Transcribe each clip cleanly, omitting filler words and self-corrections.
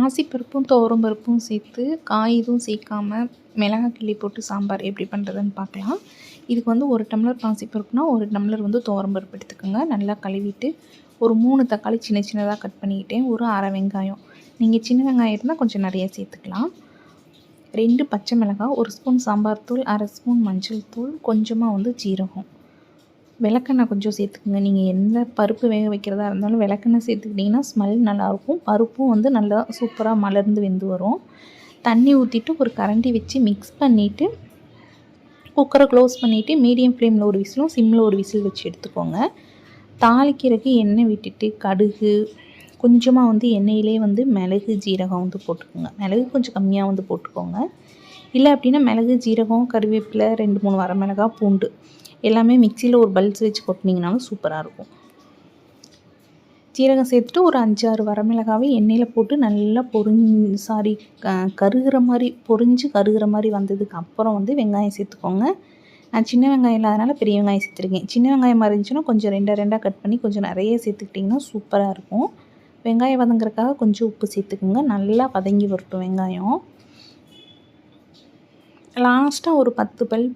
பாசிப்பருப்பும் துவரம் பருப்பும் சேர்த்து காய் எதுவும் சேர்க்காம மிளகாய் கிள்ளி போட்டு சாம்பார் எப்படி பண்ணுறதுன்னு பார்க்கலாம். இதுக்கு வந்து 1 டம்ளர் பாசிப்பருப்புனா 1 டம்ளர் வந்து துவரம் பருப்பு எடுத்துக்கோங்க. நல்லா கழுவிட்டு ஒரு 3 தக்காளி சின்ன சின்னதாக கட் பண்ணிக்கிட்டேன். ஒரு அரை வெங்காயம், நீங்கள் சின்ன வெங்காயம் இருந்தால் கொஞ்சம் நிறைய சேர்த்துக்கலாம். 2 பச்சை மிளகாய், 1 ஸ்பூன் சாம்பார் தூள், அரை ஸ்பூன் மஞ்சள் தூள், கொஞ்சமாக வந்து ஜீரகம், விளக்கெண்ணெய் கொஞ்சம் சேர்த்துக்குங்க. நீங்கள் எந்த பருப்பு வேக வைக்கிறதா இருந்தாலும் விளக்கெண்ணெய் சேர்த்துக்கிட்டிங்கன்னா ஸ்மெல் நல்லாயிருக்கும். பருப்பும் வந்து நல்லா சூப்பராக மலர்ந்து வெந்து வரும். தண்ணி ஊற்றிட்டு ஒரு கரண்டி வச்சு மிக்ஸ் பண்ணிவிட்டு குக்கரை க்ளோஸ் பண்ணிவிட்டு மீடியம் ஃப்ளேமில் ஒரு விசிலும் சிம்மில் ஒரு விசில் வச்சு எடுத்துக்கோங்க. தாளிக்கிறதுக்கு எண்ணெய் விட்டுட்டு கடுகு கொஞ்சமாக வந்து எண்ணெயிலே வந்து மிளகு ஜீரகம் வந்து போட்டுக்கோங்க. மிளகு கொஞ்சம் கம்மியாக வந்து போட்டுக்கோங்க. இல்லை அப்படின்னா மிளகு ஜீரகம் கருவேப்பிலை 2-3 வரமிளகாய் பூண்டு எல்லாமே மிக்சியில் ஒரு பல்ஸ் வச்சு கொட்டினீங்கனாலும் சூப்பராக இருக்கும். ஜீரகம் சேர்த்துட்டு ஒரு 5-6 வரமிளகாவை எண்ணெயில் போட்டு நல்லா கருகிற மாதிரி வந்ததுக்கு அப்புறம் வந்து வெங்காயம் சேர்த்துக்கோங்க. நான் சின்ன வெங்காயம் இல்லாதனால பெரிய வெங்காயம் சேர்த்துருக்கேன். சின்ன வெங்காயமாக இருந்துச்சுன்னா கொஞ்சம் 2 கட் பண்ணி கொஞ்சம் நிறைய சேர்த்துக்கிட்டிங்கன்னா சூப்பராக இருக்கும். வெங்காயம் வதங்குறதுக்காக கொஞ்சம் உப்பு சேர்த்துக்குங்க. நல்லா வதங்கி வரட்டும் வெங்காயம். லாஸ்ட்டாக ஒரு 10 பல்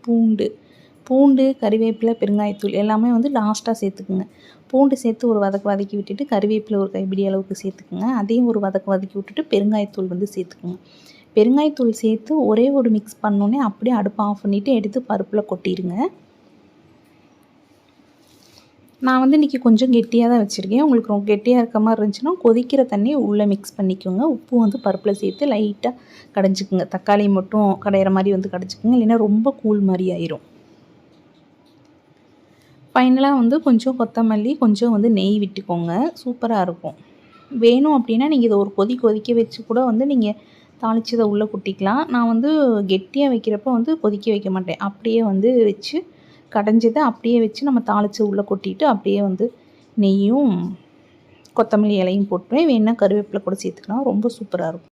பூண்டு கறிவேப்பிலை பெருங்காயத்தூள் எல்லாமே வந்து லாஸ்ட்டாக சேர்த்துக்குங்க. பூண்டு சேர்த்து ஒரு வதக்கி விட்டுட்டு கறிவேப்பிலை ஒரு கைப்பிடி அளவுக்கு சேர்த்துக்குங்க. அதையும் ஒரு வதக்கி விட்டுட்டு பெருங்காயத்தூள் வந்து சேர்த்துக்குங்க. பெருங்காயத்தூள் சேர்த்து ஒரே ஒரு மிக்ஸ் பண்ணோன்னே அப்படியே அடுப்பை ஆஃப் பண்ணிவிட்டு எடுத்து பருப்பில் கொட்டிடுங்க. நான் வந்து இன்றைக்கி கொஞ்சம் கெட்டியாக தான் வச்சுருக்கேன். உங்களுக்கு ரொம்ப கெட்டியாக இருக்க மாதிரி இருந்துச்சுன்னா கொதிக்கிற தண்ணியை உள்ளே மிக்ஸ் பண்ணிக்கோங்க. உப்பு வந்து பருப்பில் சேர்த்து லைட்டாக கடைஞ்சிக்குங்க. தக்காளி மட்டும் கடையிற மாதிரி வந்து கடைச்சிக்குங்க. இல்லைன்னா ரொம்ப கூழ் மாதிரி ஆயிரும். ஃபைனலாக வந்து கொஞ்சம் கொத்தமல்லி, கொஞ்சம் வந்து நெய் விட்டுக்கோங்க. சூப்பராக இருக்கும். வேணும் அப்படின்னா நீங்கள் இதை ஒரு கொதிக்க வச்சு கூட வந்து நீங்கள் தாளிச்சதை உள்ளே கொட்டிக்கலாம். நான் வந்து கெட்டியாக வைக்கிறப்ப வந்து கொதிக்க வைக்க மாட்டேன். அப்படியே வந்து வச்சு கடைஞ்சதை அப்படியே வச்சு நம்ம தாளித்து உள்ளே கொட்டிட்டு அப்படியே வந்து நெய்யும் கொத்தமல்லி இலையும் போட்டுருவேன். வேணுன்னா கருவேப்பிலை கூட சேர்த்துக்கலாம். ரொம்ப சூப்பராக இருக்கும்.